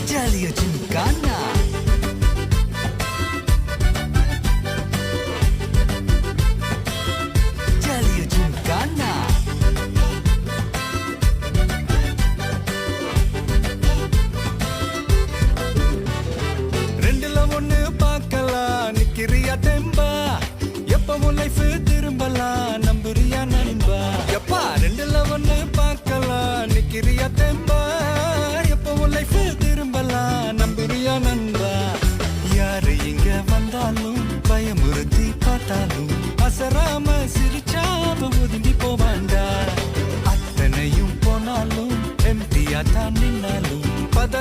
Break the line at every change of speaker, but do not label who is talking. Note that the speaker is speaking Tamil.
ஜாலியா ஜிம்கானா ஜாலியா ஜிம்கானா ரெண்டுல ஒண்ணு பார்க்கலாம் நிக்கிறியா தெம்பா எப்பவும் லைஃப் திரும்பலாம் நம்புறியா நண்பா எப்பா ரெண்டுல ஒண்ணு பார்க்கலாம் நிக்கிறியா தெம்பா எப்பவும் லைஃப் திரும்பலாம் நம்புறியா நண்பா யாரு இங்க வந்தாலும் பயமுறுத்தி பார்த்தாலும் அசராம சிரிச்சாம ஒதுங்கி போவாண்டா அத்தனையும் போனாலும் எம்டியா தான் நின்னாலும்